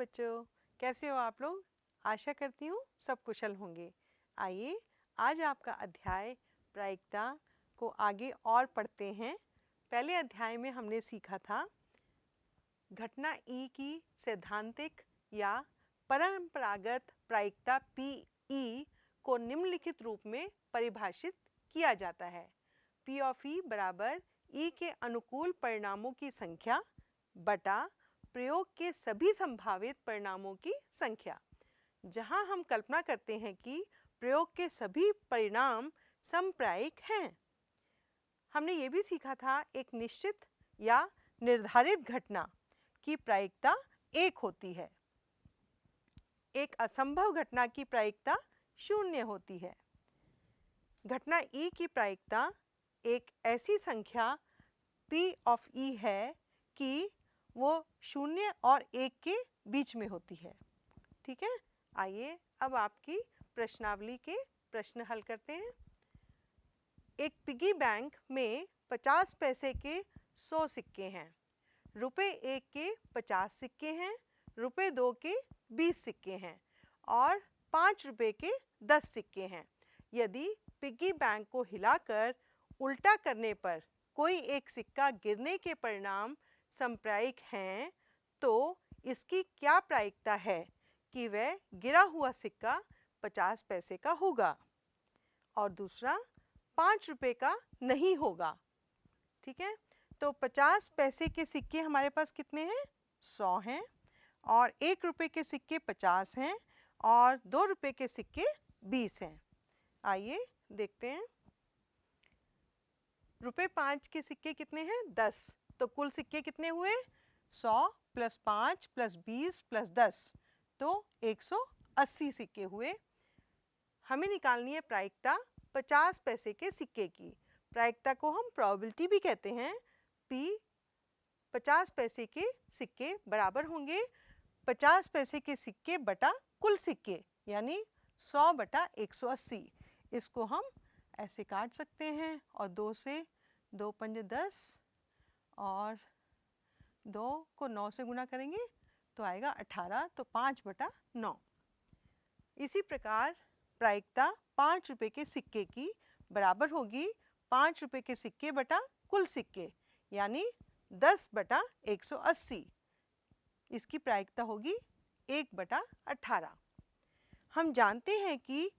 बच्चों, कैसे हो आप लोग? आशा करती हूँ सब कुशल होंगे। आइए आज आपका अध्याय प्रायिकता को आगे और पढ़ते हैं। पहले अध्याय में हमने सीखा था घटना ई की सैद्धांतिक या परंपरागत प्रायिकता पी को निम्नलिखित रूप में परिभाषित किया जाता है। पी ऑफ ई बराबर ई के अनुकूल परिणामों की संख्या बटा प्रयोग के सभी संभावित परिणामों की संख्या। जहां हम कल्पना करते हैं कि प्रयोग के सभी परिणाम समप्रायिक हैं। हमने ये भी सीखा था एक निश्चित या निर्धारित घटना की प्रायिकता एक होती है, एक असंभव घटना की प्रायिकता 0 होती है। घटना ई की प्रायिकता एक ऐसी संख्या P ऑफ ई है कि वो 0 और 1 के बीच में होती है। ठीक है, आइए अब आपकी प्रश्नावली के प्रश्न हल करते हैं। एक पिगी बैंक में 50 पैसे के 100 सिक्के हैं, रुपए 1 के 50 सिक्के हैं, रुपए 2 के 20 सिक्के हैं और 5 रुपए के 10 सिक्के हैं। यदि पिगी बैंक को हिलाकर उल्टा करने पर कोई एक सिक्का गिरने के परिणाम समप्रायिक हैं, तो इसकी क्या प्रायिकता है कि वह गिरा हुआ सिक्का 50 पैसे का होगा और दूसरा 5 रुपए का नहीं होगा। ठीक है, तो 50 पैसे के सिक्के हमारे पास कितने हैं? 100 हैं और 1 रुपए के सिक्के 50 हैं और 2 रुपए के सिक्के 20 हैं। आइए देखते हैं। रुपए 5 के सिक्के कितने हैं? 10। तो कुल सिक्के कितने हुए? 100 प्लस 5 प्लस 20 प्लस 10, तो 180 सिक्के हुए। हमें निकालनी है प्रायिकता 50 पैसे के सिक्के की। प्रायिकता को हम प्रोबेबिलिटी भी कहते हैं। P 50 पैसे के सिक्के बराबर होंगे 50 पैसे के सिक्के बटा कुल सिक्के, यानी 100 बटा 180। इसको हम ऐसे काट सकते हैं और 2 से 2 पंजे 10 और 2 को 9 से गुना करेंगे तो आएगा 18, तो 5 बटा 9। इसी प्रकार प्रायिकता 5 रुपए के सिक्के की बराबर होगी 5 रुपए के सिक्के बटा कुल सिक्के, यानी 10 बटा 180। इसकी प्रायिकता होगी 1 बटा 18। हम जानते हैं कि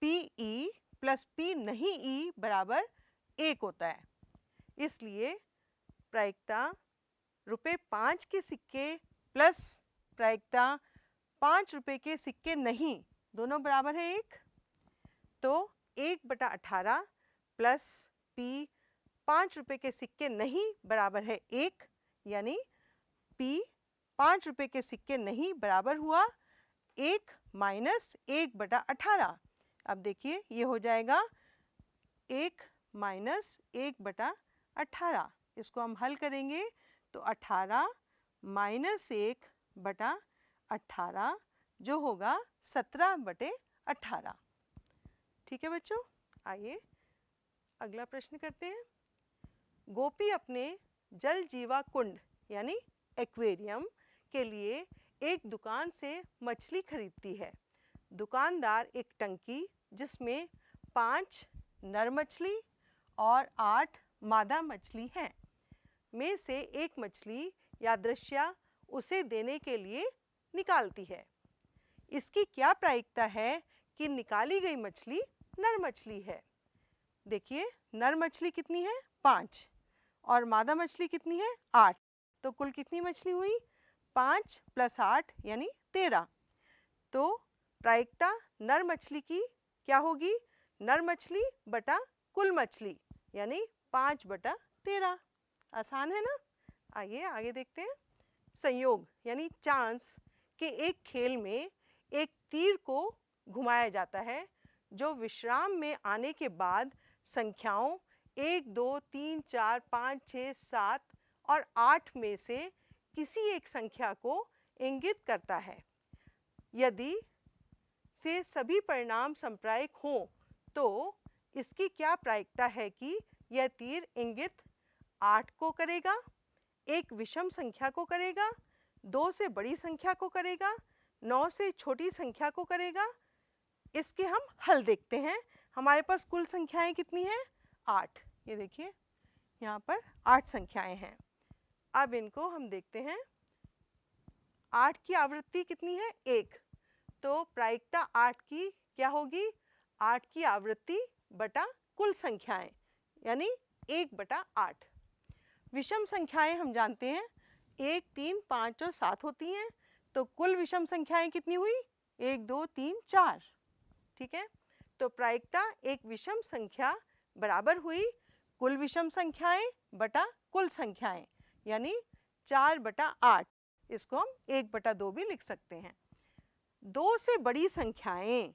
PE प्लस P नहीं E बराबर 1 होता है, इसलिए प्रायिकता रुपए 5 के सिक्के प्लस प्रायिकता 5 रुपए के सिक्के नहीं, दोनों बराबर है 1। तो 1 बटा 18 प्लस P 5 रुपए के सिक्के नहीं बराबर है 1, यानी P 5 रुपए के सिक्के नहीं बराबर हुआ 1 माइनस 1 बटा 18। अब देखिए ये हो जाएगा 1 माइनस 1 बटा 18। इसको हम हल करेंगे तो 18 माइनस 1 बटा 18 जो होगा 17 बटे 18। ठीक है बच्चों, आइए अगला प्रश्न करते हैं। गोपी अपने जल जीवा कुंड यानी एक्वेरियम के लिए एक दुकान से मछली खरीदती है। दुकानदार एक टंकी जिसमें 5 नर मछली और 8 मादा मछली हैं में से एक मछली यादृच्छिक उसे देने के लिए निकालती है। इसकी क्या प्रायिकता है कि निकाली गई मछली नर मछली है? देखिए नर मछली कितनी है? 5 और मादा मछली कितनी है? 8। तो कुल कितनी मछली हुई? 5 प्लस 8 यानी 13। तो प्रायिकता नर मछली की क्या होगी? नर मछली बटा कुल मछली, यानी 5 बटा 13। आसान है ना? आइए आगे देखते हैं। संयोग यानी चांस के एक खेल में एक तीर को घुमाया जाता है जो विश्राम में आने के बाद संख्याओं 1, 2, 3, 4, 5, 6, 7 और 8 में से किसी एक संख्या को इंगित करता है। यदि से सभी परिणाम समप्रायिक हों तो इसकी क्या प्रायिकता है कि यह तीर इंगित 8 को करेगा, एक विषम संख्या को करेगा, 2 से बड़ी संख्या को करेगा, 9 से छोटी संख्या को करेगा। इसके हम हल देखते हैं। हमारे पास कुल संख्याएं कितनी हैं? 8। ये देखिए यहाँ पर 8 संख्याएं हैं। अब इनको हम देखते हैं। 8 की आवृत्ति कितनी है? 1। तो प्रायिकता 8 की क्या होगी? 8 की आवृत्ति बटा कुल संख्याएं, यानी 1/8। विषम संख्याएं हम जानते हैं 1, 3, 5 और 7 होती हैं। तो कुल विषम संख्याएं कितनी हुई? 1, 2, 3, 4। ठीक है, तो प्रायिकता एक विषम संख्या बराबर हुई कुल विषम संख्याएं बटा कुल संख्याएं, यानी 4/8। इसको हम 1/2 भी लिख सकते हैं। 2 से बड़ी संख्याएं,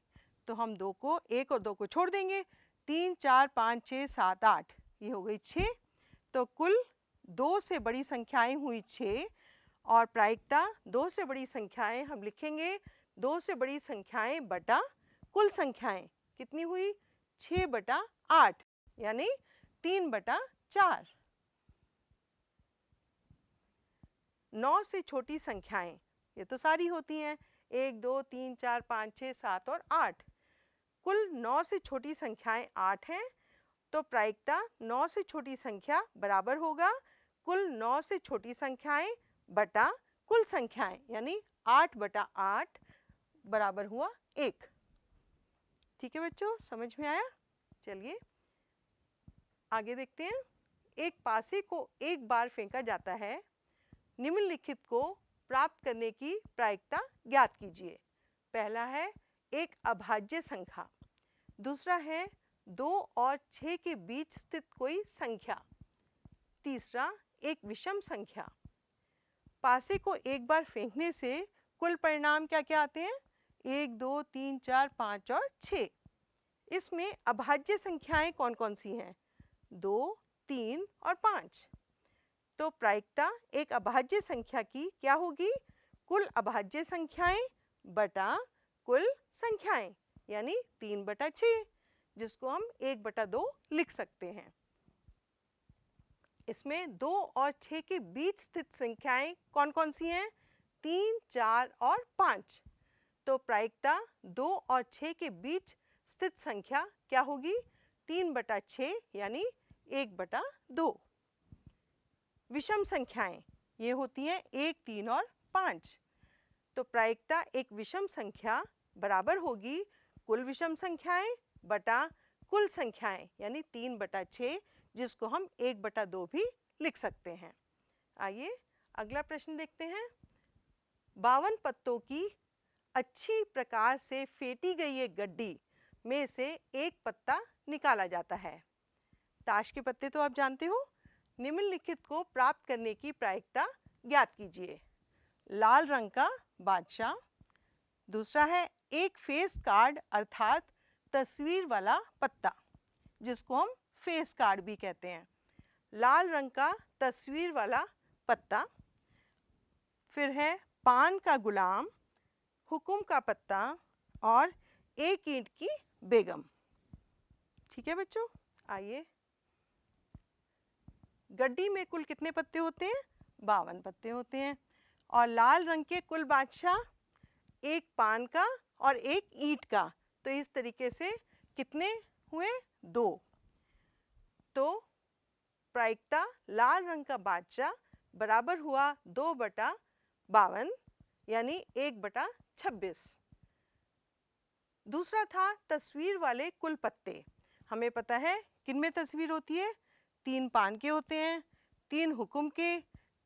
तो हम 2 को 1 और 2 को छोड़ देंगे। 3, 4, 5, 6, 7, 8, ये हो गई 6। तो कुल 2 से बड़ी संख्याएं हुई 6 और प्रायिकता 2 से बड़ी संख्याएं हम लिखेंगे 2 से बड़ी संख्याएं बटा कुल संख्याएं। कितनी हुई? 6/8, यानी 3/4। 9 से छोटी संख्याएं, ये तो सारी होती हैं 1, 2, 3, 4, 5, 6, 7 और 8। कुल 9 से छोटी संख्याएं 8 हैं। तो प्रायिकता 9 से छोटी संख्या बराबर होगा कुल 9 से छोटी संख्याएं बटा कुल संख्याएं, यानी 8/8 बराबर हुआ 1। ठीक है बच्चों, समझ में आया? चलिए आगे देखते हैं। एक पासे को एक बार फेंका जाता है। निम्नलिखित को प्राप्त करने की प्रायिकता ज्ञात कीजिए। पहला है एक अभाज्य संख्या, दूसरा है 2 और 6 के बीच स्थित कोई संख्या, तीसरा एक विषम संख्या। पासे को एक बार फेंकने से कुल परिणाम क्या क्या आते हैं? 1, 2, 3, 4, 5 और 6। इसमें अभाज्य संख्याएं कौन कौन सी हैं? 2, 3 और 5। तो प्रायिकता एक अभाज्य संख्या की क्या होगी? कुल अभाज्य संख्याएं बटा कुल संख्याएं, यानी 3/6, जिसको हम 1/2 लिख सकते हैं। इसमें 2 और 6 के बीच स्थित संख्याएं कौन कौन सी हैं? 3, 4 और 5। तो प्रायिकता 2 और 6 के बीच स्थित संख्या क्या होगी? 3/6, यानी 1/2। विषम संख्याएं ये होती हैं 1, 3 और 5। तो प्रायिकता एक विषम संख्या बराबर होगी कुल विषम संख्याएं बटा कुल संख्याएं, यानी 3/6, जिसको हम 1/2 भी लिख सकते हैं। आइए अगला प्रश्न देखते हैं। 52 पत्तों की अच्छी प्रकार से फेंटी गई एक गड्डी में से एक पत्ता निकाला जाता है। ताश के पत्ते तो आप जानते हो। निम्नलिखित को प्राप्त करने की प्रायिकता ज्ञात कीजिए। लाल रंग का बादशाह, दूसरा है एक फेस कार्ड अर्थात तस्वीर वाला पत्ता, जिसको हम फेस कार्ड भी कहते हैं। लाल रंग का तस्वीर वाला पत्ता, फिर है पान का गुलाम, हुकुम का पत्ता और एक ईंट की बेगम। ठीक है बच्चों, आइए। गड्डी में कुल कितने पत्ते होते हैं? 52 पत्ते होते हैं। और लाल रंग के कुल बादशाह, एक पान का और एक ईंट का। तो इस तरीके से कितने हुए? 2। तो प्रायिकता लाल रंग का बादशाह बराबर हुआ 2/52, यानी 1/26। दूसरा था तस्वीर वाले कुल पत्ते। हमें पता है किनमें तस्वीर होती है? 3 पान के होते हैं, 3 हुकुम के,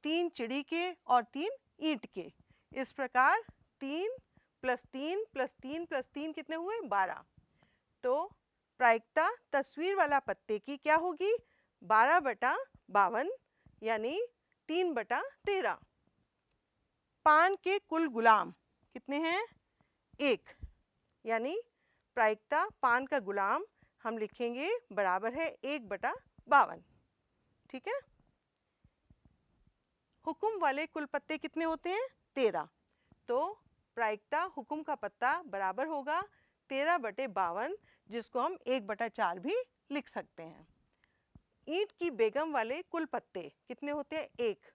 3 चिड़ी के और 3 ईंट के। इस प्रकार 3 + 3 + 3 + 3 कितने हुए? 12। तो प्रायिकता तस्वीर वाला पत्ते की क्या होगी? 12/52, यानी 3/13। पान के कुल गुलाम कितने हैं? 1, यानी प्रायिकता पान का गुलाम हम लिखेंगे बराबर है 1/52। ठीक है। हुकुम वाले कुल पत्ते कितने होते हैं? 13। तो प्रायिकता हुकुम का पत्ता बराबर होगा 13/52, जिसको हम 1/4 भी लिख सकते हैं। ईंट की बेगम वाले कुल पत्ते कितने होते हैं? 1।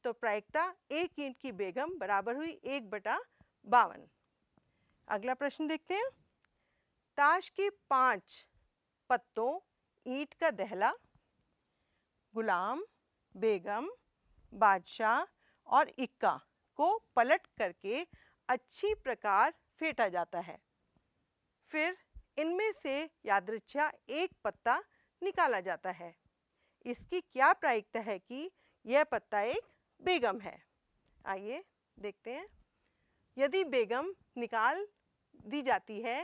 तो प्रायिकता एक ईंट की बेगम बराबर हुई 1/52। अगला प्रश्न देखते हैं। ताश की 5 पत्तों ईंट का दहला, गुलाम, बेगम, बादशाह और इक्का को पलट करके अच्छी प्रकार फेंटा जाता है। फिर इनमें से यादृच्छा एक पत्ता निकाला जाता है। इसकी क्या प्रायिकता है कि यह पत्ता एक बेगम है? आइए देखते हैं। यदि बेगम निकाल दी जाती है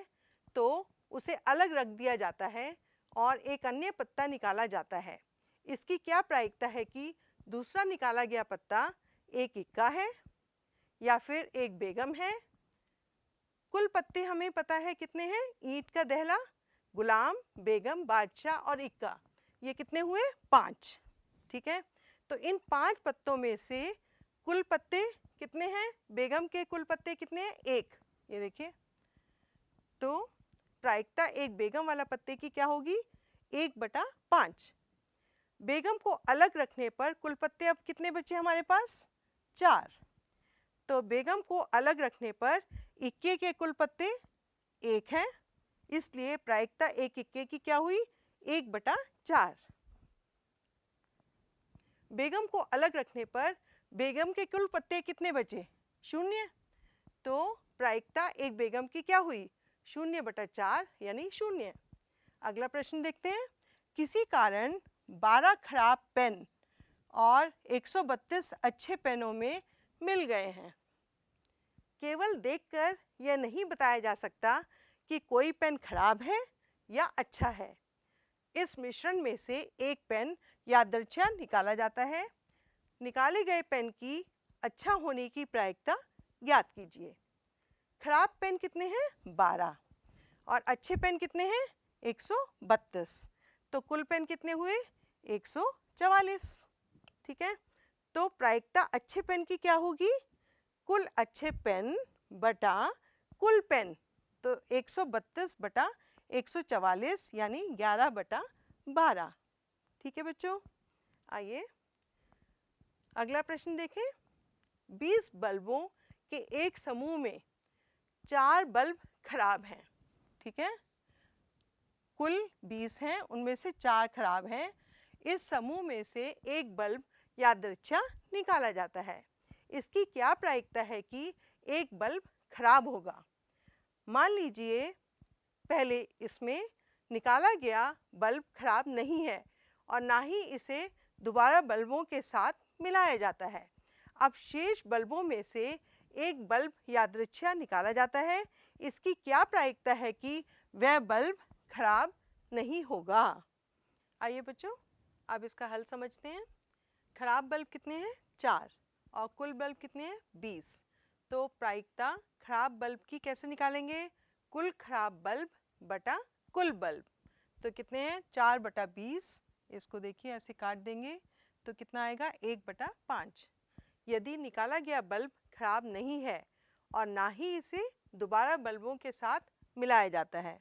तो उसे अलग रख दिया जाता है और एक अन्य पत्ता निकाला जाता है। इसकी क्या प्रायिकता है कि दूसरा निकाला गया पत्ता एक इक्का है या फिर एक बेगम है? कुल पत्ते हमें पता है कितने हैं। ईंट का दहला, गुलाम, बेगम, बादशाह और इक्का, ये कितने हुए? 5। ठीक है, तो इन 5 पत्तों में से कुल पत्ते कितने हैं? बेगम के कुल पत्ते कितने हैं? 1। ये देखिए, तो प्रायिकता एक बेगम वाला पत्ते की क्या होगी? 1/5। बेगम को अलग रखने पर कुल पत्ते अब कितने बचे हमारे पास? 4। तो बेगम को अलग रखने पर इक्के के कुल पत्ते 1 हैं, इसलिए प्रायिकता एक इक्के की क्या हुई? 1/4। बेगम को अलग रखने पर बेगम के कुल पत्ते कितने बचे? 0। तो प्रायिकता एक बेगम की क्या हुई? 0/4 यानी 0। अगला प्रश्न देखते हैं। किसी कारण 12 खराब पेन और 132 अच्छे पेनों में मिल गए हैं। केवल देखकर यह नहीं बताया जा सकता कि कोई पेन खराब है या अच्छा है। इस मिश्रण में से एक पेन यादृच्छा निकाला जाता है। निकाले गए पेन की अच्छा होने की प्रायिकता ज्ञात कीजिए। खराब पेन कितने हैं? 12 और अच्छे पेन कितने हैं? 132। तो कुल पेन कितने हुए? 144। ठीक है, तो प्रायिकता अच्छे पेन की क्या होगी? कुल अच्छे पेन बटा कुल पेन, तो 132 बटा 144 यानी 11/12। ठीक है बच्चों, आइए अगला प्रश्न देखें। 20 बल्बों के एक समूह में 4 बल्ब खराब हैं। ठीक है, कुल 20 हैं, उनमें से 4 खराब हैं। इस समूह में से एक बल्ब यादृच्छा निकाला जाता है। इसकी क्या प्रायिकता है कि एक बल्ब खराब होगा? मान लीजिए पहले इसमें निकाला गया बल्ब खराब नहीं है और ना ही इसे दोबारा बल्बों के साथ मिलाया जाता है। अब शेष बल्बों में से एक बल्ब यादृच्छा निकाला जाता है। इसकी क्या प्रायिकता है कि वह बल्ब खराब नहीं होगा? आइए बच्चों, अब इसका हल समझते हैं। खराब बल्ब कितने हैं? 4 और कुल बल्ब कितने हैं? 20। तो प्रायिकता खराब बल्ब की कैसे निकालेंगे? कुल खराब बल्ब बटा कुल बल्ब। तो कितने हैं? 4/20। इसको देखिए ऐसे काट देंगे तो कितना आएगा? 1/5। यदि निकाला गया बल्ब खराब नहीं है और ना ही इसे दोबारा बल्बों के साथ मिलाया जाता है,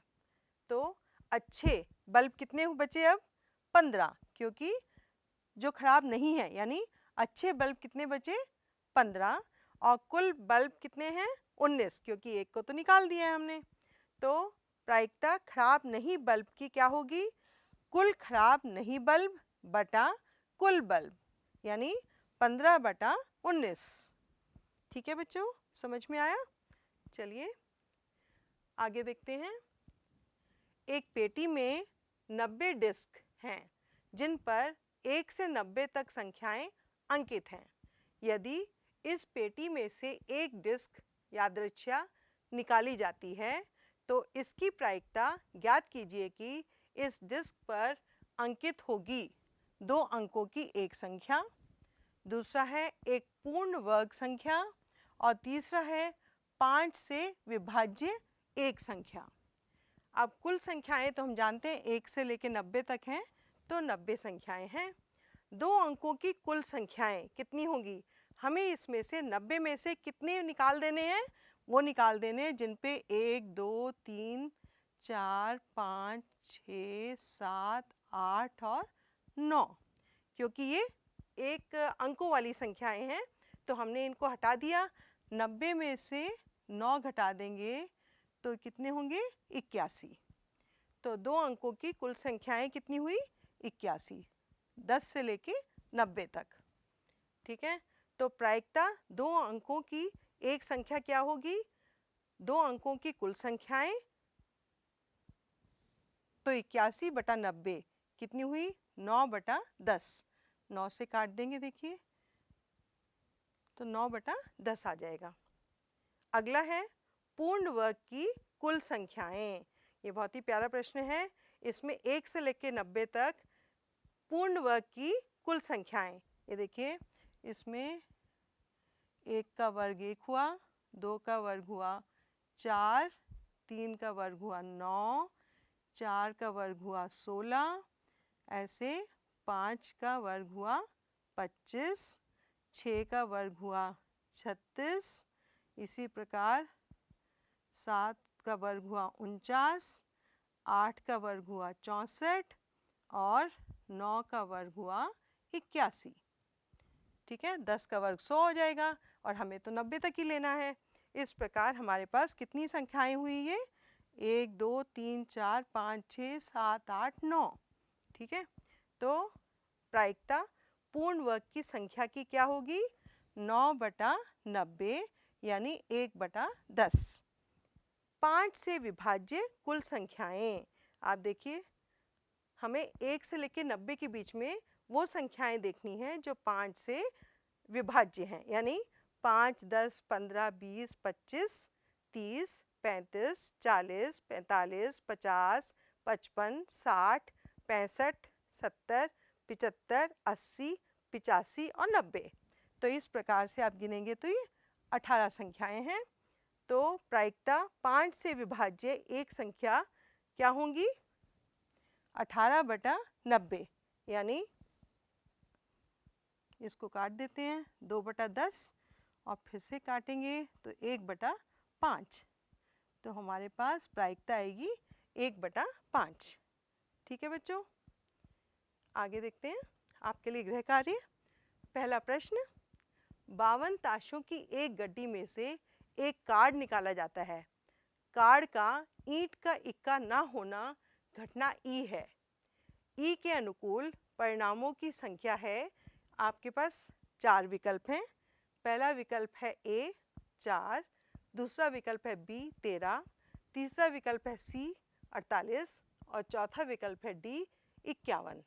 तो अच्छे बल्ब कितने बचे अब? 15, क्योंकि जो खराब नहीं है यानी अच्छे बल्ब कितने बचे? 15 और कुल बल्ब कितने हैं? 19, क्योंकि एक को तो निकाल दिया है हमने। तो प्रायिकता खराब नहीं बल्ब की क्या होगी? कुल खराब नहीं बल्ब बटा कुल बल्ब यानी 15/19। ठीक है बच्चों, समझ में आया? चलिए आगे देखते हैं। एक पेटी में 90 डिस्क हैं जिन पर 1 से 90 तक संख्याएं अंकित हैं। यदि इस पेटी में से एक डिस्क यादृच्छा निकाली जाती है तो इसकी प्रायिकता ज्ञात कीजिए कि इस डिस्क पर अंकित होगी 2 अंकों की एक संख्या, दूसरा है एक पूर्ण वर्ग संख्या और तीसरा है 5 से विभाज्य एक संख्या। अब कुल संख्याएं तो हम जानते हैं 1 से लेकर 90 तक हैं, तो 90 संख्याएं हैं। 2 अंकों की कुल संख्याएं कितनी होंगी? हमें इसमें से 90 में से कितने निकाल देने हैं? वो निकाल देने हैं जिन पे 1, 2, 3, 4, 5, 6, 7, 8 और 9, क्योंकि ये एक अंकों वाली संख्याएं हैं, तो हमने इनको हटा दिया। 90 में से 9 घटा देंगे तो कितने होंगे? 81। तो 2 अंकों की कुल संख्याएं कितनी हुई? 81, 10 से लेके 90 तक। ठीक है, तो प्रायिकता 2 अंकों की एक संख्या क्या होगी? 2 अंकों की कुल संख्याएं, तो 81 बटा 90 कितनी हुई? 9 बटा 10। 9 से काट देंगे, देखिए, तो 9 बटा 10 आ जाएगा। अगला है पूर्ण वर्ग की कुल संख्याएं। ये बहुत ही प्यारा प्रश्न है। इसमें 1 से लेकर 90 तक पूर्ण वर्ग की कुल संख्याएं। ये देखिए, इसमें 1 का वर्ग 1 हुआ, 2 का वर्ग हुआ 4, 3 का वर्ग हुआ 9, 4 का वर्ग हुआ 16, ऐसे 5 का वर्ग हुआ 25, 6 का वर्ग हुआ 36, इसी प्रकार 7 का वर्ग हुआ 49, 8 का वर्ग हुआ 64 और 9 का वर्ग हुआ 81। ठीक है, 10 का वर्ग 100 हो जाएगा और हमें तो 90 तक ही लेना है। इस प्रकार हमारे पास कितनी संख्याएं हुई? ये 1 2 3 4 5 6 7 8 9। ठीक है, तो प्रायिकता पूर्ण वर्ग की संख्या की क्या होगी? 9 बटा 90 यानी 1 बटा 10। 5 से विभाज्य कुल संख्याएं। आप देखिए, हमें 1 से लेकर 90 के बीच में वो संख्याएं देखनी हैं जो 5 से विभाज्य हैं, यानी 5, 10, 15, 20, 25, 30, 35, 40, 45, 50, 55, 60, 65, 70, 75, 80, 85 और 90। तो इस प्रकार से आप गिनेंगे तो ये 18 संख्याएं हैं। तो प्रायिकता 5 से विभाज्य एक संख्या क्या होंगी? 18 बटा 90, यानी इसको काट देते हैं, 2 बटा 10 और फिर से काटेंगे तो 1 बटा 5। तो हमारे पास प्रायिकता आएगी 1 बटा 5। ठीक है बच्चों, आगे देखते हैं आपके लिए गृह कार्य। पहला प्रश्न, 52 ताशों की एक गड्डी में से एक कार्ड निकाला जाता है। कार्ड का ईंट का इक्का ना होना घटना ई है। ई के अनुकूल परिणामों की संख्या है। आपके पास 4 विकल्प हैं। पहला विकल्प है ए 4, दूसरा विकल्प है बी 13, तीसरा विकल्प है सी 48 और चौथा विकल्प है डी 51।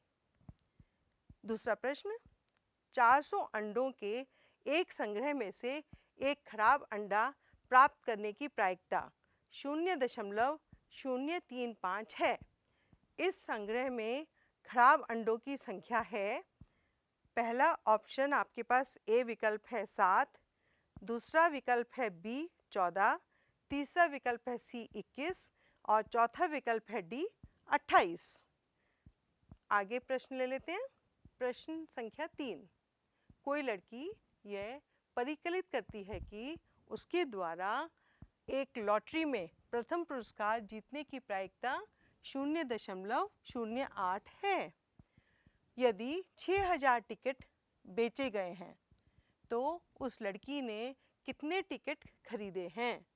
दूसरा प्रश्न, 400 अंडों के एक संग्रह में से एक खराब अंडा प्राप्त करने की प्रायिकता 0.035 है। इस संग्रह में खराब अंडों की संख्या है। पहला ऑप्शन आपके पास ए विकल्प है 7, दूसरा विकल्प है बी 14, तीसरा विकल्प है सी 21 और चौथा विकल्प है डी 28। आगे प्रश्न ले लेते हैं। प्रश्न संख्या 3, कोई लड़की यह परिकलित करती है कि उसके द्वारा एक लॉटरी में प्रथम पुरस्कार जीतने की प्रायिकता 0.08 है। यदि 6000 टिकट बेचे गए हैं तो उस लड़की ने कितने टिकट खरीदे हैं?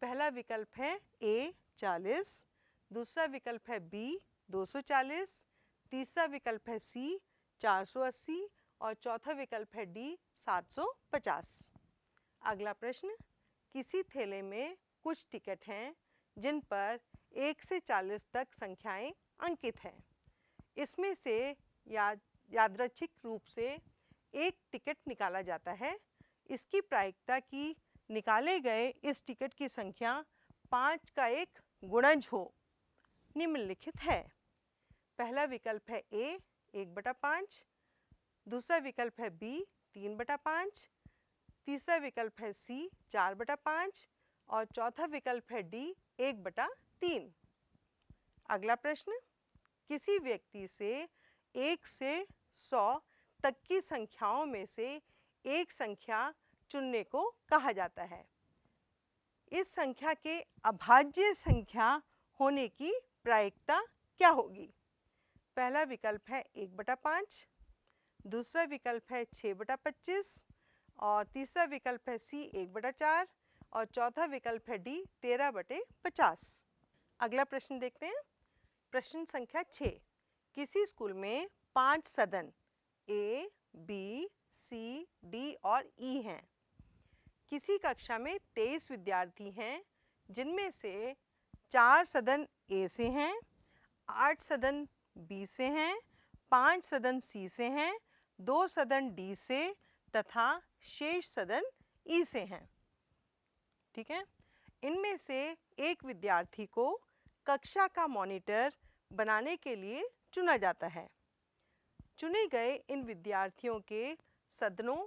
पहला विकल्प है ए 40, दूसरा विकल्प है बी 240, तीसरा विकल्प है सी 480 और चौथा विकल्प है डी 750। अगला प्रश्न, किसी थैले में कुछ टिकट हैं जिन पर 1 से 40 तक संख्याएं अंकित हैं। इसमें से यादृच्छिक रूप से एक टिकट निकाला जाता है। इसकी प्रायिकता की निकाले गए इस टिकट की संख्या 5 का एक गुणज हो निम्नलिखित है। पहला विकल्प है ए 1/5, दूसरा विकल्प है बी 3/5, तीसरा विकल्प है सी 4/5 और चौथा विकल्प है डी 1/3। अगला प्रश्न, किसी व्यक्ति से 1 से 100 तक की संख्याओं में से एक संख्या चुनने को कहा जाता है। इस संख्या के अभाज्य संख्या होने की प्रायिकता क्या होगी? पहला विकल्प है 1/5, दूसरा विकल्प है 6/25 और तीसरा विकल्प है सी 1/4 और चौथा विकल्प है डी 13/50। अगला प्रश्न देखते हैं। प्रश्न संख्या 6। किसी स्कूल में 5 सदन ए, बी, सी, डी और ई हैं। किसी कक्षा में 23 विद्यार्थी हैं, जिनमें से 4 सदन ए से हैं, 8 सदन बी से हैं, 5 सदन सी से हैं, 2 सदन डी से तथा शेष सदन ई से हैं। ठीक है। इनमें से एक विद्यार्थी को कक्षा का मॉनिटर बनाने के लिए चुना जाता है। चुने गए इन विद्यार्थियों के सदनों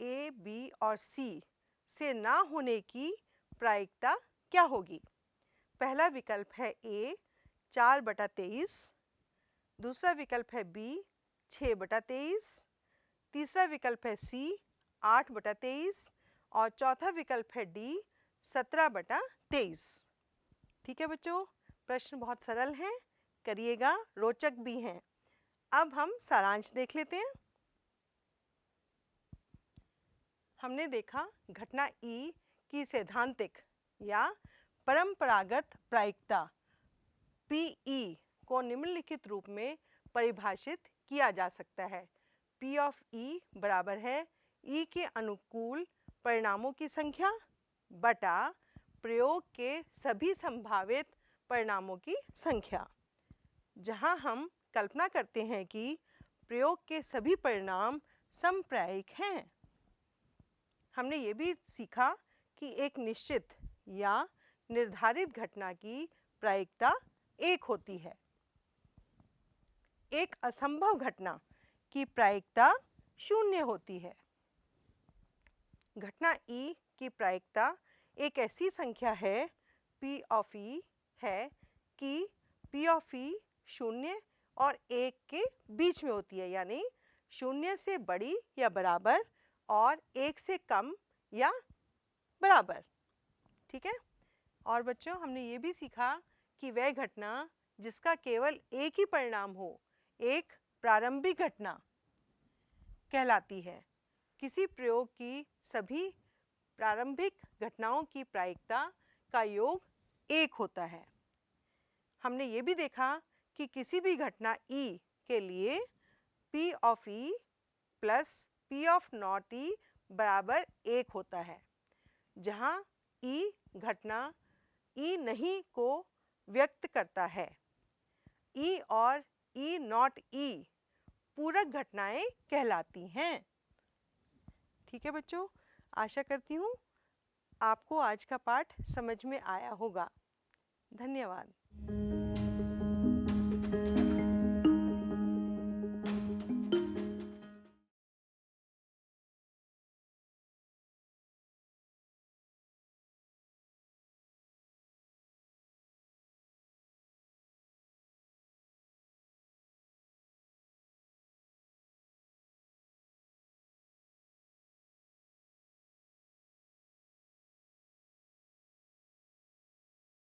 ए, बी और सी से ना होने की प्रायिकता क्या होगी? पहला विकल्प है ए 4/23, दूसरा विकल्प है बी 6/23, तीसरा विकल्प है सी 8/23 और चौथा विकल्प है डी 17/23। ठीक है बच्चों, प्रश्न बहुत सरल हैं, करिएगा, रोचक भी हैं। अब हम सारांश देख लेते हैं। हमने देखा घटना ई की सैद्धांतिक या परंपरागत प्रायिकता पीई को निम्नलिखित रूप में परिभाषित किया जा सकता है। P ऑफ ई बराबर है ई के अनुकूल परिणामों की संख्या बटा प्रयोग के सभी संभावित परिणामों की संख्या, जहां हम कल्पना करते हैं कि प्रयोग के सभी परिणाम समप्रायिक हैं। हमने ये भी सीखा कि एक निश्चित या निर्धारित घटना की प्रायिकता 1 होती है। एक असंभव घटना की प्रायिकता 0 होती है। घटना ई की प्रायिकता एक ऐसी संख्या है P ऑफ ई है कि P ऑफ ई 0 और 1 के बीच में होती है, यानी 0 से बड़ी या बराबर और 1 से कम या बराबर। ठीक है। और बच्चों, हमने ये भी सीखा कि वह घटना जिसका केवल एक ही परिणाम हो एक प्रारंभिक घटना कहलाती है। किसी प्रयोग की सभी प्रारंभिक घटनाओं की प्रायिकता का योग 1 होता है। हमने ये भी देखा कि किसी भी घटना ई के लिए P of E plus P of not E बराबर 1 होता है, जहाँ ई घटना ई नहीं को व्यक्त करता है। ई और ई नॉट ई पूरक घटनाएं कहलाती हैं। ठीक है बच्चों, आशा करती हूँ आपको आज का पाठ समझ में आया होगा। धन्यवाद।